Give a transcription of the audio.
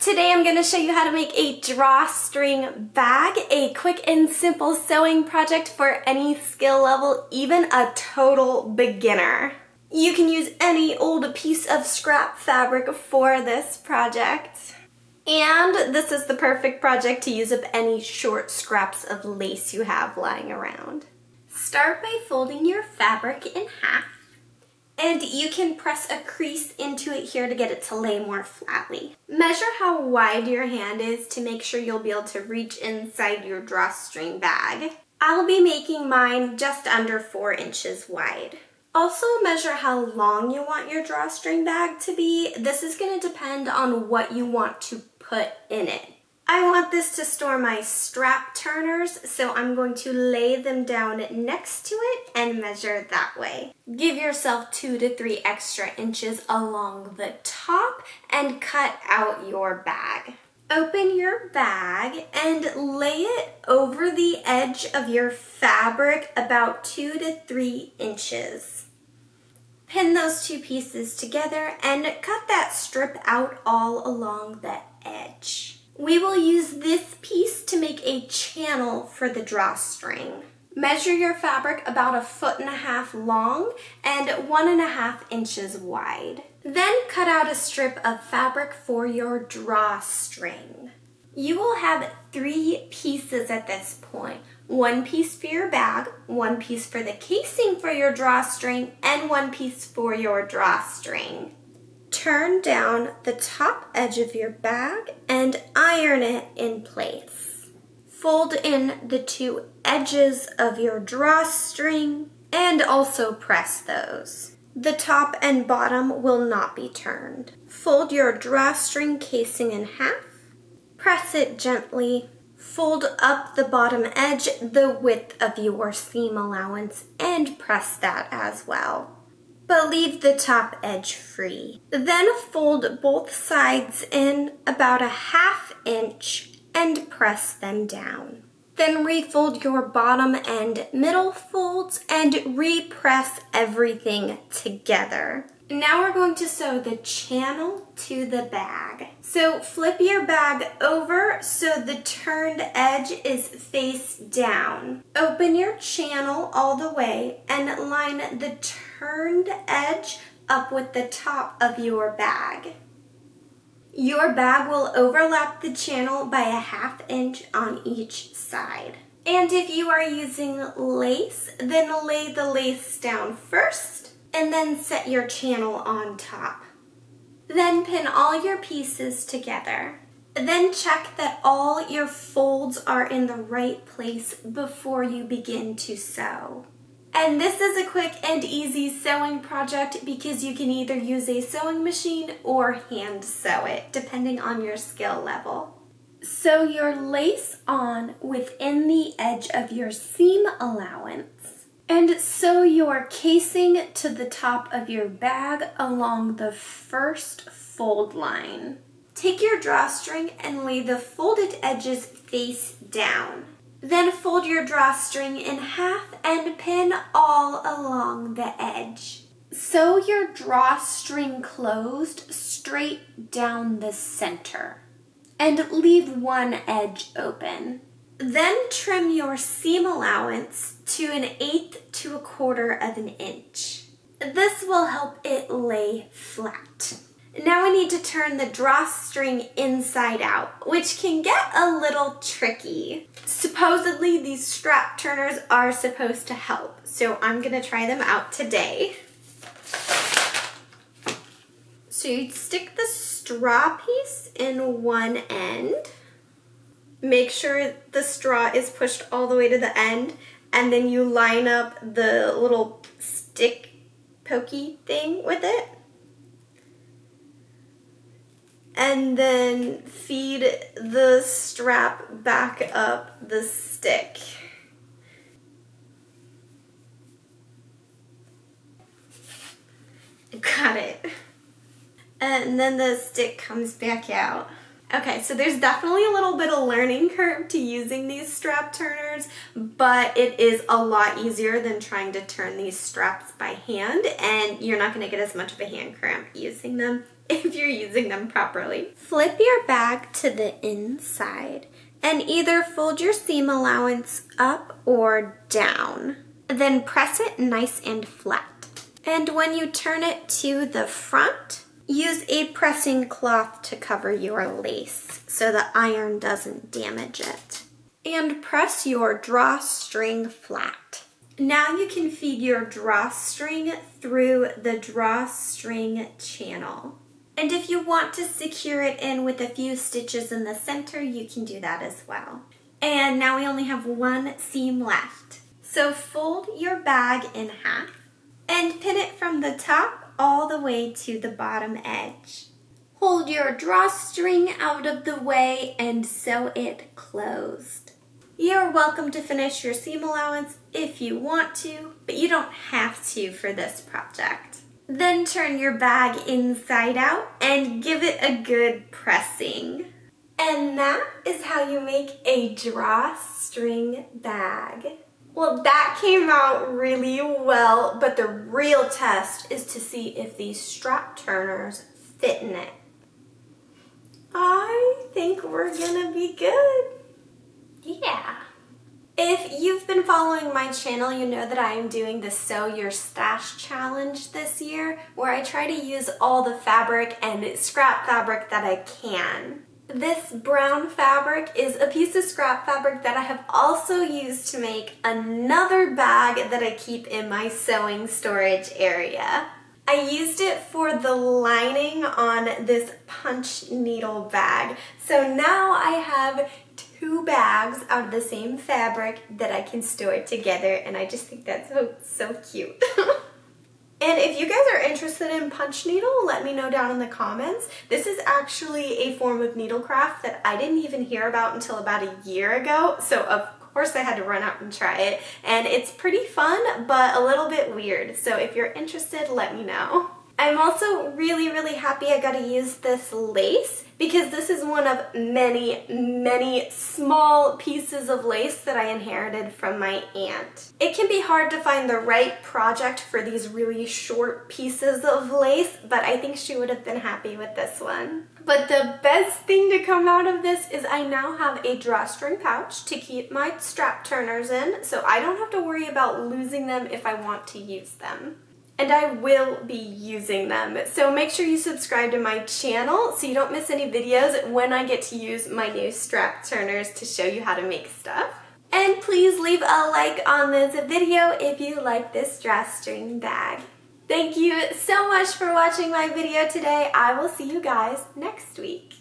Today I'm going to show you how to make a drawstring bag, a quick and simple sewing project for any skill level, even a total beginner. You can use any old piece of scrap fabric for this project. And this is the perfect project to use up any short scraps of lace you have lying around. Start by folding your fabric in half. And you can press a crease into it here to get it to lay more flatly. Measure how wide your hand is to make sure you'll be able to reach inside your drawstring bag. I'll be making mine just under 4 inches wide. Also measure how long you want your drawstring bag to be. This is going to depend on what you want to put in it. I want this to store my strap turners, so I'm going to lay them down next to it and measure that way. Give yourself 2 to 3 extra inches along the top and cut out your bag. Open your bag and lay it over the edge of your fabric about 2 to 3 inches. Pin those two pieces together and cut that strip out all along the edge. We will use this piece to make a channel for the drawstring. Measure your fabric about 1.5 feet long and 1.5 inches wide. Then cut out a strip of fabric for your drawstring. You will have 3 pieces at this point. 1 piece for your bag, 1 piece for the casing for your drawstring, and 1 piece for your drawstring. Turn down the top edge of your bag and iron it in place. Fold in the 2 edges of your drawstring and also press those. The top and bottom will not be turned. Fold your drawstring casing in half. Press it gently. Fold up the bottom edge the width of your seam allowance and press that as well. But leave the top edge free. Then fold both sides in about 1/2 inch and press them down. Then refold your bottom and middle folds and repress everything together. Now we're going to sew the channel to the bag. So flip your bag over so the turned edge is face down. Open your channel all the way and line the turned edge up with the top of your bag. Your bag will overlap the channel by 1/2 inch on each side. And if you are using lace, then lay the lace down first and then set your channel on top. Then pin all your pieces together. Then check that all your folds are in the right place before you begin to sew. And this is a quick and easy sewing project because you can either use a sewing machine or hand sew it, depending on your skill level. Sew your lace on within the edge of your seam allowance. And sew your casing to the top of your bag along the first fold line. Take your drawstring and lay the folded edges face down. Then fold your drawstring in half and pin all along the edge. Sew your drawstring closed straight down the center and leave one edge open. Then trim your seam allowance to 1/8 to 1/4 of an inch. This will help it lay flat. Now we need to turn the drawstring inside out, which can get a little tricky. Supposedly these strap turners are supposed to help, so I'm gonna try them out today. So you stick the straw piece in one end. Make sure the straw is pushed all the way to the end, and then you line up the little stick pokey thing with it. And then feed the strap back up the stick. Got it. And then the stick comes back out. Okay, so there's definitely a little bit of learning curve to using these strap turners, but it is a lot easier than trying to turn these straps by hand, and you're not going to get as much of a hand cramp using them. if you're using them properly. Flip your bag to the inside and either fold your seam allowance up or down. Then press it nice and flat. And when you turn it to the front, use a pressing cloth to cover your lace so the iron doesn't damage it. And press your drawstring flat. Now you can feed your drawstring through the drawstring channel. And if you want to secure it in with a few stitches in the center, you can do that as well. And now we only have one seam left. So fold your bag in half and pin it from the top all the way to the bottom edge. Hold your drawstring out of the way and sew it closed. You're welcome to finish your seam allowance if you want to, but you don't have to for this project. Then turn your bag inside out and give it a good pressing. And that is how you make a drawstring bag. Well, that came out really well, but the real test is to see if these strap turners fit in it. I think we're gonna be good. Yeah. If you've been following my channel, you know that I am doing the Sew Your Stash Challenge this year, where I try to use all the fabric and scrap fabric that I can. This brown fabric is a piece of scrap fabric that I have also used to make another bag that I keep in my sewing storage area. I used it for the lining on this punch needle bag. So now I have two bags out of the same fabric that I can store together, and I just think that's so cute. And if you guys are interested in punch needle, let me know down in the comments. This is actually a form of needlecraft that I didn't even hear about until about a year ago. So of course I had to run out and try it. And it's pretty fun, but a little bit weird. So if you're interested, let me know. I'm also really happy I got to use this lace because this is one of many small pieces of lace that I inherited from my aunt. It can be hard to find the right project for these really short pieces of lace, but I think she would have been happy with this one. But the best thing to come out of this is I now have a drawstring pouch to keep my strap turners in, so I don't have to worry about losing them if I want to use them. And I will be using them. So make sure you subscribe to my channel so you don't miss any videos when I get to use my new strap turners to show you how to make stuff. And please leave a like on this video if you like this drawstring bag. Thank you so much for watching my video today. I will see you guys next week.